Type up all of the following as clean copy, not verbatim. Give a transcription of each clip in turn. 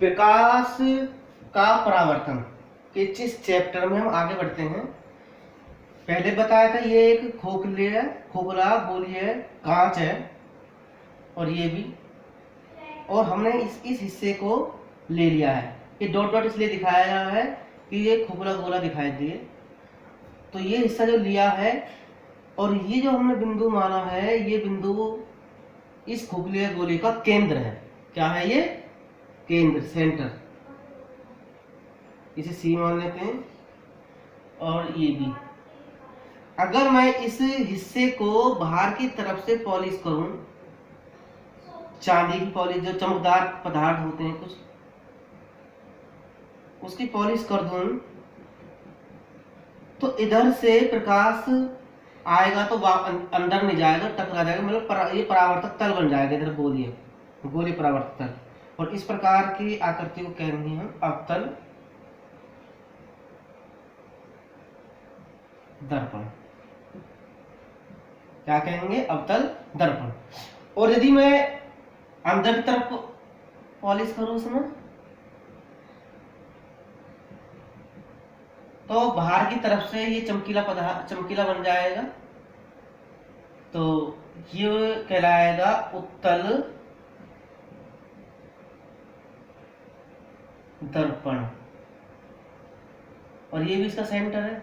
प्रकाश का परावर्तन के जिस चैप्टर में हम आगे बढ़ते हैं, पहले बताया था ये एक खोखला गोलीय कांच है और ये भी, और हमने इस हिस्से को ले लिया है। ये डॉट डॉट इसलिए दिखाया गया है कि ये खोखला गोला दिखाई दिए, तो ये हिस्सा जो लिया है, और ये जो हमने बिंदु माना है, ये बिंदु इस खोखले गोले का केंद्र है। क्या है ये? केंद्र, सेंटर। इसे सी मान लेते हैं, और ये भी। अगर मैं इस हिस्से को बाहर की तरफ से पॉलिश करूं, चांदी की पॉलिश, जो चमकदार पदार्थ होते हैं कुछ, उसकी पॉलिश कर दूं, तो इधर से प्रकाश आएगा तो अंदर नहीं जाएगा, टकरा जाएगा, मतलब ये परावर्तक तल बन जाएगा। इधर गोलीय परावर्तक तल, और इस प्रकार की आकृति को कहेंगे हम अवतल दर्पण। क्या कहेंगे? अवतल दर्पण। और यदि मैं अंदर की तरफ पॉलिश करूं उसमें, तो बाहर की तरफ से ये चमकीला बन जाएगा, तो ये कहलाएगा उत्तल दर्पण, और ये भी इसका सेंटर है।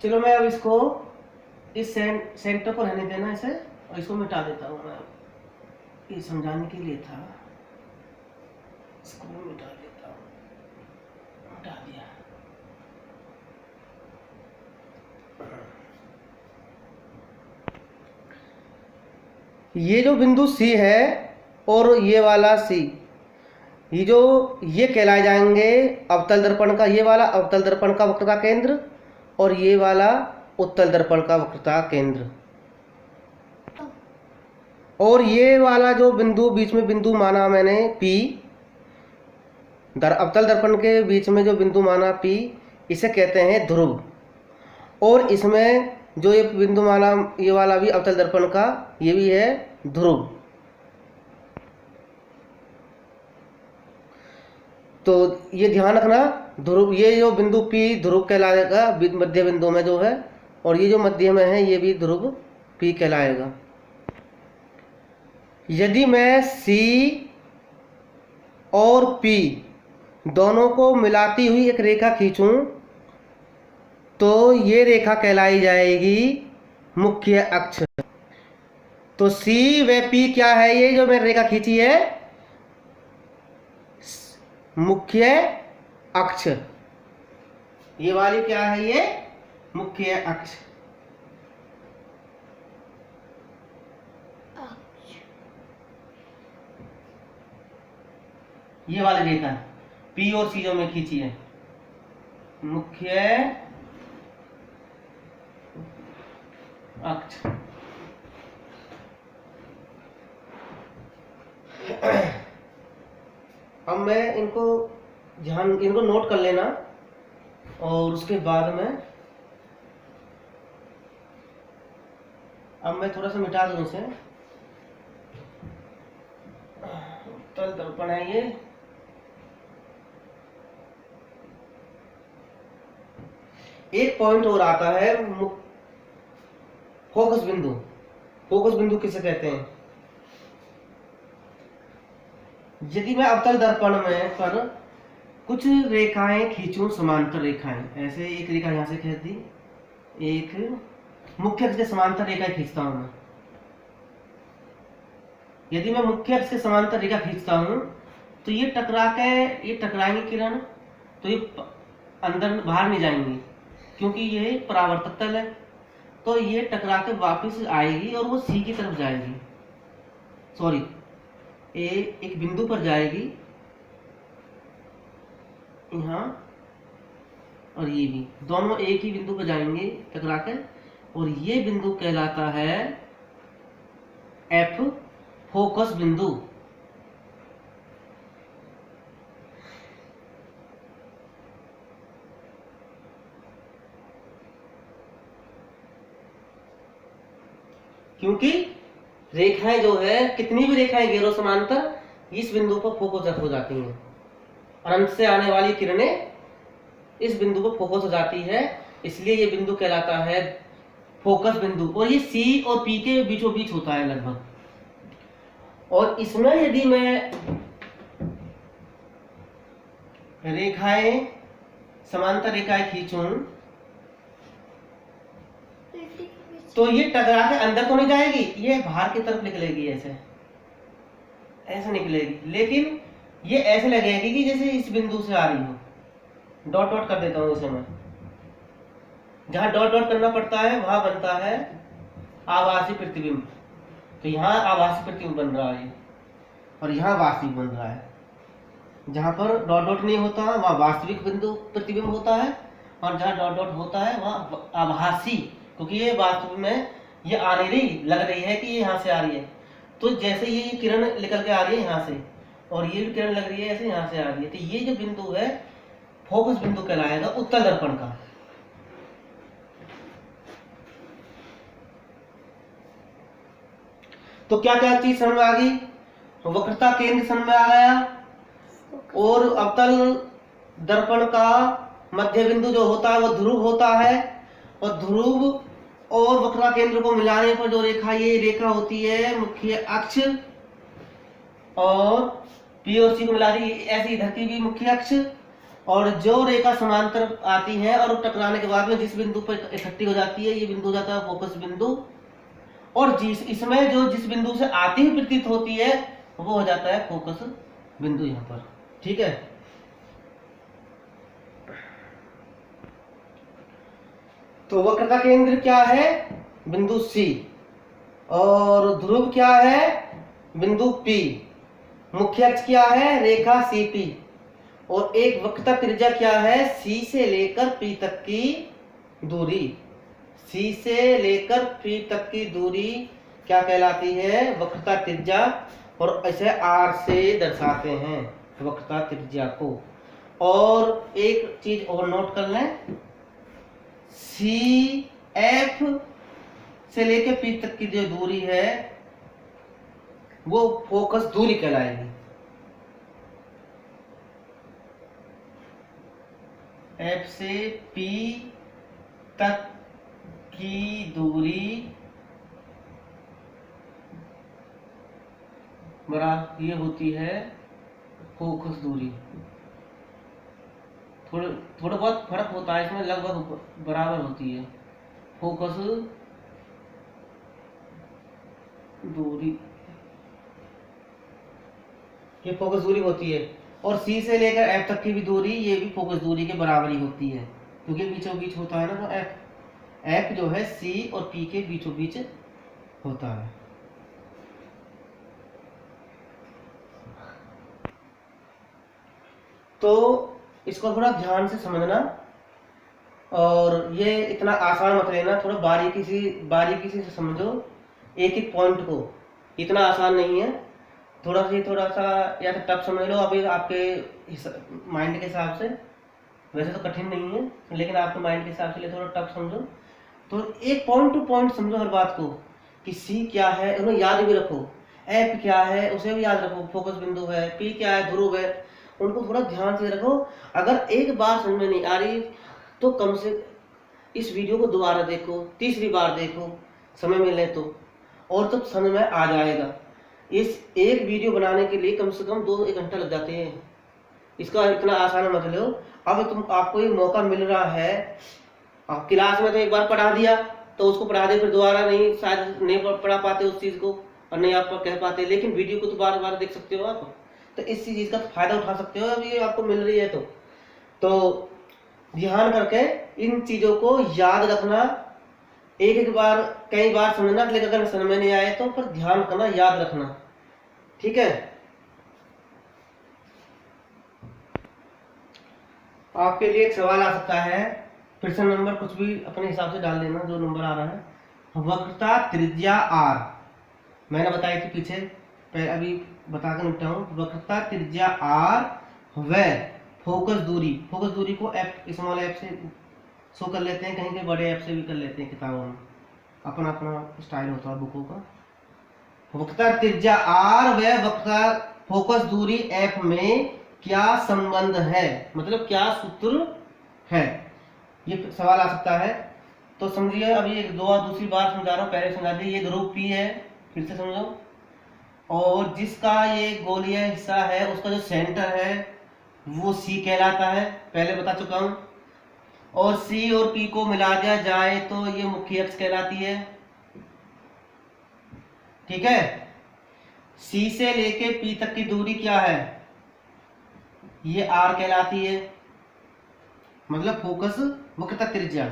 चलो मैं अब इसको इस सेंटर को रहने देना इसे, और इसको मिटा देता हूं मैं। ये समझाने के लिए था, इसको मिटा देता हूं। मिटा दिया। ये जो बिंदु सी है और ये वाला सी, ये कहलाए जाएंगे अवतल दर्पण का, ये वाला अवतल दर्पण का वक्रता केंद्र, और ये वाला उत्तल दर्पण का वक्रता केंद्र। और ये वाला जो बिंदु बीच में बिंदु माना मैंने P, अवतल दर्पण के बीच में जो बिंदु माना P, इसे कहते हैं ध्रुव। और इसमें जो ये बिंदु माना, ये वाला भी अवतल दर्पण का, ये भी है ध्रुव। तो ये ध्यान रखना, ध्रुव, ये जो बिंदु P ध्रुव कहलाएगा मध्य बिंदु में जो है, और ये जो मध्य में है ये भी ध्रुव P कहलाएगा। यदि मैं C और P दोनों को मिलाती हुई एक रेखा खींचूं, तो ये रेखा कहलाई जाएगी मुख्य अक्ष। तो C व P क्या है? ये जो मैंने रेखा खींची है, मुख्य अक्ष। ये वाली क्या है? ये मुख्य अक्ष। ये वाली रेखा P और C जो मैं खींची है, मुख्य अक्ष। अब मैं इनको नोट कर लेना, और उसके बाद में अब मैं थोड़ा सा मिटा दूं इसे। उत्तल दर्पण है ये। एक पॉइंट और आता है, फोकस बिंदु। फोकस बिंदु किसे कहते हैं? यदि मैं अवतल दर्पण में पर कुछ रेखाएं खींचूं, समांतर रेखाएं, ऐसे एक रेखा यहां से खींच दी, एक मुख्य अक्ष से समांतर रेखा खींचता हूं मैं। यदि मैं मुख्य अक्ष से समांतर रेखा खींचता हूं, तो ये टकराएंगे किरण, तो ये अंदर बाहर नहीं जाएंगी, क्योंकि ये परावर्तक तल है। तो ये टकरा के वापिस आएगी और वो सी की तरफ जाएगी, सॉरी, एक बिंदु पर जाएगी यहाँ, और ये भी दोनों एक ही बिंदु पर जाएंगे टकरा कर, और ये बिंदु कहलाता है एफ, फोकस बिंदु। क्योंकि रेखाएं जो है, कितनी भी रेखाएं गैरो समांतर इस बिंदु पर फोकस हो जाती हैं। अनंत से आने वाली किरणें इस बिंदु पर फोकस हो जाती है, इसलिए ये बिंदु कहलाता है फोकस बिंदु। और ये सी और पी के बीचों बीच होता है लगभग। और इसमें यदि मैं रेखाएं, समांतर रेखाएं खींचूं तो ये टकरा के अंदर तो नहीं जाएगी, ये बाहर की तरफ निकलेगी, ऐसे ऐसे निकलेगी। लेकिन ये ऐसे लगेगी कि जैसे इस बिंदु से आ रही हो। डॉट डॉट कर देता हूं इसे मैं। जहां डॉट डॉट करना पड़ता है वहां बनता है आभासी प्रतिबिंब। तो यहाँ आभासी प्रतिबिंब बन रहा है और यहाँ वास्तविक बन रहा है। जहां पर डॉट डॉट नहीं होता वहां वास्तविक बिंदु प्रतिबिंब होता है, और जहां डॉट डॉट होता है वहां आभासी, क्योंकि ये वास्तव में ये आ नहीं रही, लग रही है कि ये यहाँ से आ रही है। तो जैसे ये किरण निकल के आ रही है यहाँ से, और ये भी किरण लग रही है ऐसे यहाँ से आ रही है, तो ये जो बिंदु है फोकस बिंदु कहलाएगा उत्तल दर्पण का। तो क्या क्या चीज समझ में आ गई? वक्रता केंद्र समझ में आ गया, और अवतल दर्पण का मध्य बिंदु जो होता है वो ध्रुव होता है, और ध्रुव और वक्रता केंद्र को मिलाने पर जो रेखा, ये रेखा होती है मुख्य अक्ष, और पी और सी को मिला दी ऐसी इधर की भी मुख्य अक्ष। और जो रेखा समांतर आती है और टकराने के बाद में जिस बिंदु पर इकट्ठी हो जाती है, ये बिंदु हो जाता है फोकस बिंदु। और इसमें जो जिस बिंदु से आती हुई प्रतीत होती है वो हो जाता है फोकस बिंदु यहाँ पर। ठीक है। तो वक्रता केंद्र क्या है? बिंदु सी। और ध्रुव क्या है? बिंदु पी। मुख्य अक्ष क्या है? रेखा सी पी। और एक वक्रता त्रिज्या क्या है? सी से लेकर पी तक की दूरी। सी से लेकर पी तक की दूरी क्या कहलाती है? वक्रता त्रिज्या। और इसे आर से दर्शाते हैं वक्रता त्रिज्या को। और एक चीज और नोट कर लें, सी एफ से लेकर पी तक की जो दूरी है वो फोकस दूरी कहलाएगी। एफ से पी तक की दूरी बराबर ये होती है फोकस दूरी। थोड़ा बहुत फर्क होता है इसमें, लगभग बराबर होती है फोकस दूरी। ये फोकस दूरी होती है। और सी से लेकर एफ तक की भी दूरी, ये भी फोकस दूरी के बराबर ही होती है, क्योंकि बीचों बीच होता है ना। तो एफ जो है सी और पी के बीचों बीच होता है। तो इसको थोड़ा ध्यान से समझना, और ये इतना आसान मत लेना, थोड़ा बारीकी से समझो एक एक पॉइंट को। इतना आसान नहीं है, थोड़ा सा या तो टफ समझ लो अभी आपके माइंड के हिसाब से। वैसे तो कठिन नहीं है, लेकिन आपके माइंड के हिसाब से लिए थोड़ा टफ समझो। तो एक पॉइंट टू पॉइंट समझो हर बात को, कि सी क्या है उन्हें याद भी रखो, एफ क्या है उसे भी याद रखो, फोकस बिंदु है, पी क्या है ध्रुव है, उनको थोड़ा ध्यान से रखो। अगर एक बार समझ में नहीं आ रही तो कम से इस वीडियो को दोबारा देखो, तीसरी बार देखो समय मिले तो, और तब समझ में आ जाएगा। इस एक वीडियो बनाने के लिए कम से कम 2-1 घंटा लग जाते हैं। इसका इतना आसान मत लो। अब आपको ये मौका मिल रहा है, आप क्लास में तो एक बार पढ़ा दिया तो उसको पढ़ा दे, फिर दोबारा नहीं, शायद नहीं पढ़ा पाते उस चीज को और नहीं आप कह पाते, लेकिन वीडियो को तो बार बार देख सकते हो आप, तो इस चीज का फायदा उठा सकते हो। अभी आपको मिल रही है तो ध्यान करके इन चीजों को याद रखना। एक बार कई बार समझना, लेकिन अगर समझ में नहीं आए तो पर ध्यान करना, याद रखना। ठीक है। आपके लिए एक सवाल आ सकता है, फिर से नंबर कुछ भी अपने हिसाब से डाल देना जो नंबर आ रहा है। वक्रता त्रिज्या आर मैंने बताई थी पीछे, अभी बता कर निपटाऊं। वक्रता त्रिज्या आर व फोकस दूरी को एफ, स्मॉल एफ से शो कर लेते हैं, कहीं के बड़े एफ से भी कर लेते हैं। किताबों में अपना अपना स्टाइल होता है बुकों का। वक्रता त्रिज्या r व वक्रता फोकस दूरी f में क्या संबंध है, मतलब क्या सूत्र है, ये सवाल आ सकता है। तो समझिए, अभी एक दूसरी बार समझा रहा हूँ, पहले समझा दिए। ये ध्रुव P है, फिर से समझो, और जिसका ये गोलीय हिस्सा है उसका जो सेंटर है वो C कहलाता है, पहले बता चुका हूं। और C और P को मिला दिया जाए तो ये मुख्य अक्ष कहलाती है, ठीक है। C से लेके P तक की दूरी क्या है, ये R कहलाती है, मतलब फोकस वक्रता त्रिज्या,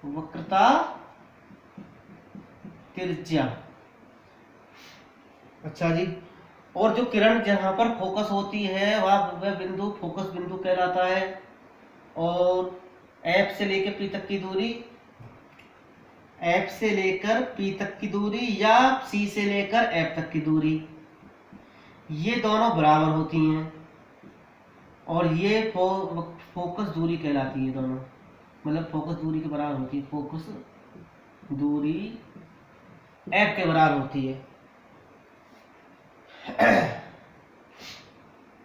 वक्रता त्रिज्या। अच्छा जी, और जो किरण जहां पर फोकस होती है वह बिंदु फोकस बिंदु कहलाता है। और F से लेकर P तक की दूरी, F से लेकर P तक की दूरी या C से लेकर F तक की दूरी, ये दोनों बराबर होती हैं और ये फोकस दूरी कहलाती है दोनों, मतलब फोकस दूरी के बराबर होती है, फोकस दूरी F के बराबर होती है।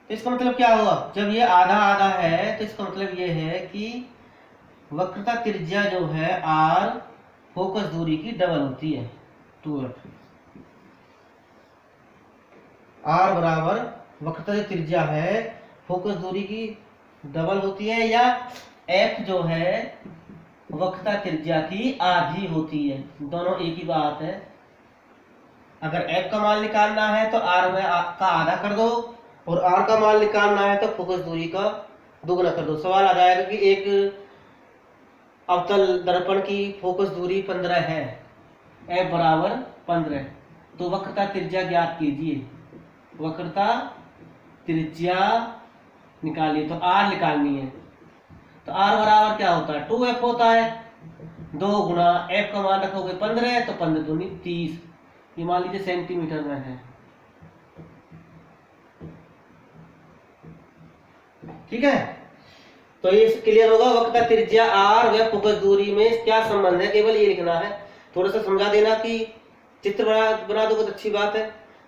तो इसका मतलब क्या हुआ, जब ये आधा आधा है तो इसका मतलब ये है कि वक्रता त्रिज्या जो है R फोकस दूरी की डबल होती है, 2f। R बराबर वक्रता जो त्रिज्या है फोकस दूरी की डबल होती है, या f जो है वक्रता त्रिज्या की आधी होती है, दोनों एक ही बात है। अगर f का मान निकालना है तो r में का आधा कर दो, और r का मान निकालना है तो फोकस दूरी का दुगना कर दो। सवाल आ जाएगा कि एक अवतल दर्पण की फोकस दूरी 15 है, f बराबर 15, तो वक्रता त्रिज्या ज्ञात कीजिए। वक्रता त्रिज्या निकालिए, तो r निकालनी है, तो r बराबर क्या होता है, 2f होता है। 2 गुना f का मान रखोगे 15, तो 15 दूनी 30, ये मान लीजिए सेंटीमीटर में है, ठीक है। तो ये क्लियर होगा, वक्रता त्रिज्या r व फोकस दूरी में क्या संबंध है, केवल ये लिखना है। थोड़ा सा समझा देना कि चित्र बना दो तो अच्छी बात है,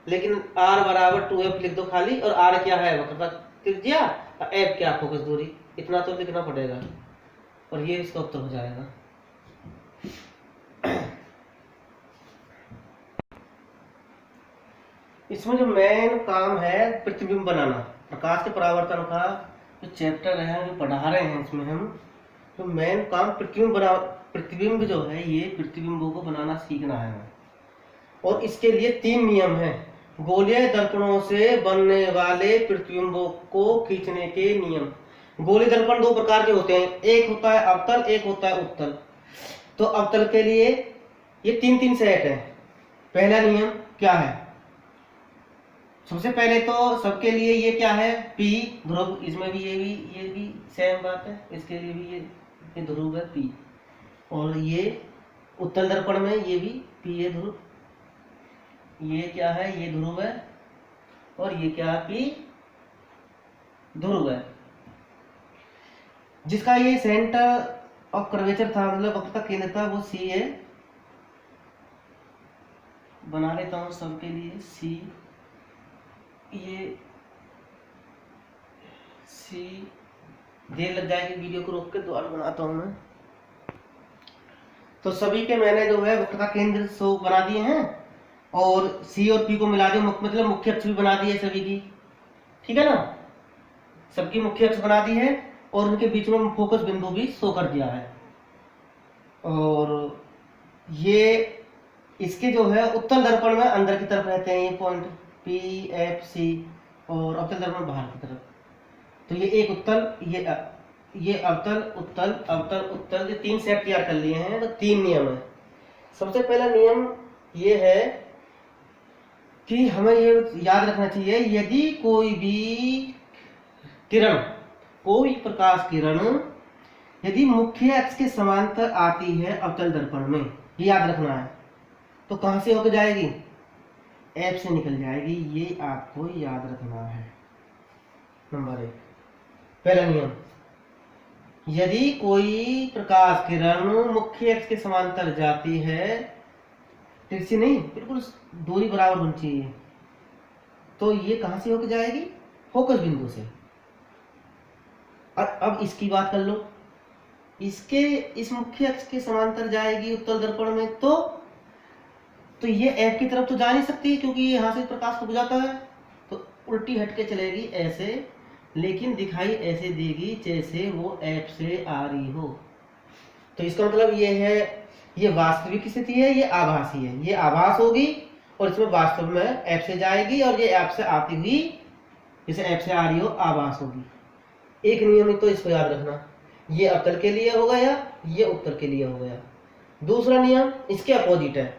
लेकिन r बराबर 2f लिख दो खाली, और r क्या है वक्रता त्रिज्या, f क्या फोकस दूरी, इतना तो लिखना पड़ेगा, और ये इसका उत्तर हो जाएगा। इसमें जो मेन काम है प्रतिबिंब बनाना, प्रकाश के परावर्तन का जो चैप्टर है जो पढ़ा रहे हैं इसमें हम, तो मेन काम प्रतिबिंब जो है, ये प्रतिबिंबों को बनाना सीखना है। और इसके लिए 3 नियम हैं। गोलीय दर्पणों से बनने वाले प्रतिबिंबों को खींचने के नियम। गोलीय दर्पण 2 प्रकार के होते हैं, एक होता है अवतल, एक होता है उत्तल। तो अवतल के लिए ये 3-3 सेट है। पहला नियम क्या है, सबसे पहले तो सबके लिए ये क्या है, P ध्रुव, इसमें भी ये भी सेम बात है, इसके लिए भी ये ध्रुव है P, और ये उत्तल दर्पण में ये भी P है ध्रुव, ये क्या है, ये ध्रुव है, और ये क्या है, P ध्रुव है। जिसका ये सेंटर ऑफ कर्वेचर था, मतलब वक्रता केंद्र था, वो C है। बना लेता हूं सबके लिए C, ये C, देर लग जाएगी, वीडियो को रोक के दोबारा बनाता हूं मैं। तो सभी के मैंने जो है वक्रता केंद्र सो बना दिए हैं, और C और P को मिला दिया, मतलब मुख्य अक्ष भी बना दी है सभी की, ठीक है ना, सबकी मुख्य अक्ष बना दी है, और उनके बीच में फोकस बिंदु भी शो कर दिया है। और ये इसके जो है उत्तल दर्पण में अंदर की तरफ रहते हैं ये पॉइंट P, F, C, और अवतल दर्पण बाहर की तरफ। तो ये एक उत्तल, ये अवतल उत्तल अवतल उत्तल, ये 3 सेट तैयार कर लिए हैं। तो 3 नियम है। सबसे पहला नियम ये है कि हमें ये याद रखना चाहिए, यदि कोई भी किरण, कोई प्रकाश किरण यदि मुख्य अक्ष के समांतर आती है अवतल दर्पण में, ये याद रखना है, तो कहां से होकर जाएगी, F से निकल जाएगी, ये आपको याद रखना है। नंबर 1, पहला नियम, यदि कोई प्रकाश किरण मुख्य अक्ष के समांतर जाती है तिरछी नहीं, बिल्कुल दूरी बराबर होनी चाहिए। तो ये कहाँ से होकर जाएगी? फोकस बिंदु से। अब इसकी बात कर लो, इसके इस मुख्य अक्ष के समांतर जाएगी उत्तल दर्पण में, तो ये एफ की तरफ तो जा नहीं सकती क्योंकि ये यहाँ से प्रकाश रुक जाता है, तो उल्टी हट के चलेगी ऐसे, लेकिन दिखाई ऐसे देगी जैसे वो एफ से आ रही हो। तो इसका मतलब ये है, ये वास्तविक स्थिति है, ये आभासी है। ये आभास होगी और इसमें वास्तव में एफ से जाएगी, और ये एफ से आती हुई जैसे एफ से आ रही हो आभास होगी। एक नियम तो इसको याद रखना, ये अवतल के लिए हो गया, ये उत्तर के लिए हो गया। दूसरा नियम इसके अपोजिट है,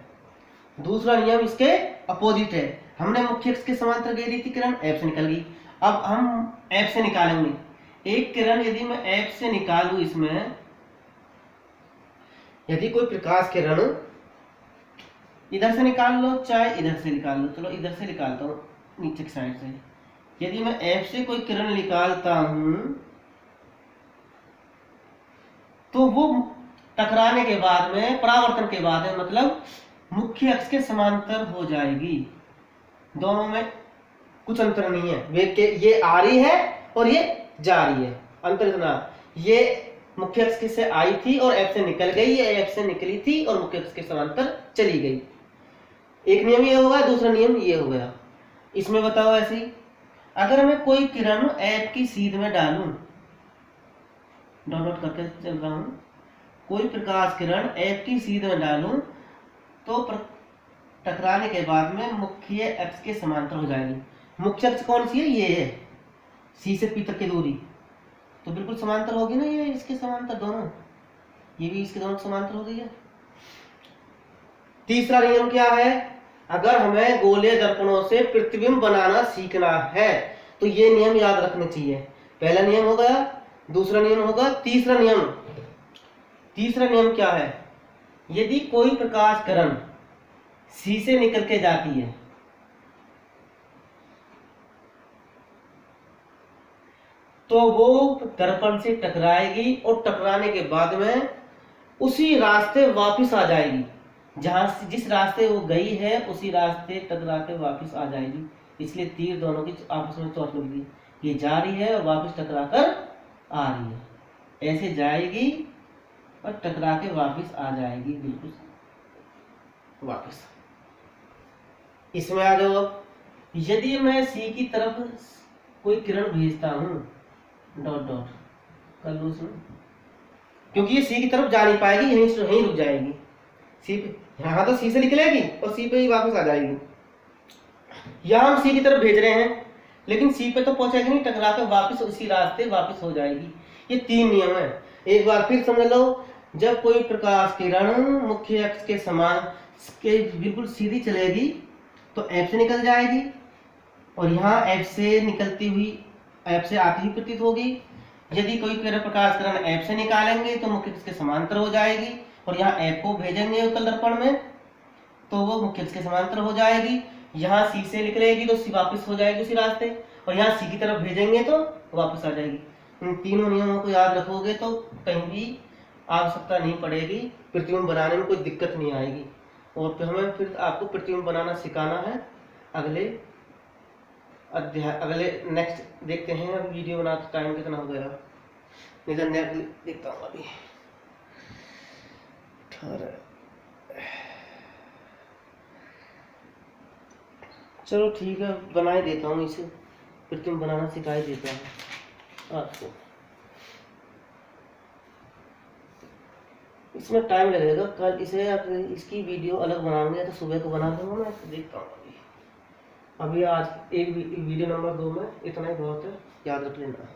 दूसरा नियम इसके अपोजिट है। हमने मुख्य अक्ष के समांतर गई रही थी किरण, एफ से निकल गई। अब हम एफ से निकालेंगे एक किरण। यदि मैं एफ से निकालू, इसमें यदि कोई प्रकाश किरण इधर से निकाल लो चाहे इधर से निकाल लो, चलो इधर से निकालता हूँ नीचे की साइड से। यदि मैं एफ से कोई किरण निकालता हूं तो वो टकराने के बाद में, परावर्तन के बाद में, मतलब मुख्य अक्ष के समांतर हो जाएगी। दोनों में कुछ अंतर नहीं है, वे के ये आ रही है और ये जा रही है। अंतर इतना, ये मुख्य अक्ष से आई थी और एफ से निकल गई, ये एफ से निकली थी और मुख्य अक्ष के समांतर चली गई। एक नियम ये होगा, दूसरा नियम ये हो गया। इसमें बताओ ऐसे ही, अगर मैं कोई किरण एफ की सीध में डालूं, डॉट करके चल रहा हूं, कोई प्रकाश किरण एफ की सीध में डालूं तो टकराने के बाद में मुख्य अक्ष के समांतर हो जाएगी। मुख्य अक्ष कौन सी है? ये है, सी से पी तक की दूरी, तो बिल्कुल समांतर होगी ना, ये इसके समांतर दोनों, ये भी इसके दोनों समांतर हो गई है। तीसरा नियम क्या है? अगर हमें गोलीय दर्पणों से प्रतिबिंब बनाना सीखना है तो ये नियम याद रखने चाहिए। पहला नियम हो गया, दूसरा नियम होगा, तीसरा नियम। तीसरा नियम क्या है? यदि कोई प्रकाश किरण सी से निकल के जाती है तो वो दर्पण से टकराएगी और टकराने के बाद में उसी रास्ते वापस आ जाएगी, जहां जिस रास्ते वो गई है उसी रास्ते टकरा के वापस आ जाएगी। इसलिए तीर दोनों की आपस में चौथ लगी, ये जा रही है और वापस टकरा कर आ रही है। ऐसे जाएगी और टकरा के वापस आ जाएगी, बिल्कुल वापस। इसमें आ जाओ। यदि मैं सी की तरफ कोई किरण भेजता हूं, डॉट डॉट कर लो उसमें, क्योंकि ये सी की तरफ जा नहीं पाएगी, यहीं रुक जाएगी। सी पे यहाँ तो सी से निकलेगी और सी पे ही वापस आ जाएगी। यहाँ हम सी की तरफ भेज रहे हैं लेकिन सी पे तो पहुंचेगी नहीं, टकरा कर वापस उसी रास्ते वापस हो जाएगी। ये तीन नियम है, एक बार फिर समझ लो। जब कोई प्रकाश किरण मुख्य अक्ष के समान के बिल्कुल सीधी चलेगी तो एफ से निकल जाएगी और यहाँ एफ से निकलती हुई एफ से आती हुई प्रतीत होगी। यदि कोई प्रकाश किरण एफ से निकालेंगे तो मुख्य अक्ष के समांतर हो जाएगी और यहाँ एफ को भेजेंगे उत्तल दर्पण में तो वो मुख्य अक्ष के समांतर हो जाएगी। यहाँ सी से निकलेगी तो सी वापस हो जाएगी उसी रास्ते, और यहाँ सी की तरफ भेजेंगे तो वापस आ जाएगी। इन तीनों नियमों को याद रखोगे तो कहीं भी आवश्यकता नहीं पड़ेगी, प्रतिबिंब बनाने में कोई दिक्कत नहीं आएगी। और फिर हमें फिर आपको प्रतिबिंब बनाना सिखाना है अगले अध्याय, अगले नेक्स्ट देखते हैं। अब वीडियो बनाते टाइम कितना हो गया, नहीं तो नेट देखता हूँ अभी 18। चलो ठीक है, बना ही देता हूँ इसे, प्रतिबिंब बनाना सिखा ही देता हूँ आपको। इसमें टाइम लगेगा, कल इसे इसकी वीडियो अलग बनाऊंगा तो सुबह को बना दूंगा मैं, देखता हूँ अभी आज एक वीडियो नंबर 2 में इतना ही बहुत है, याद रख लेना।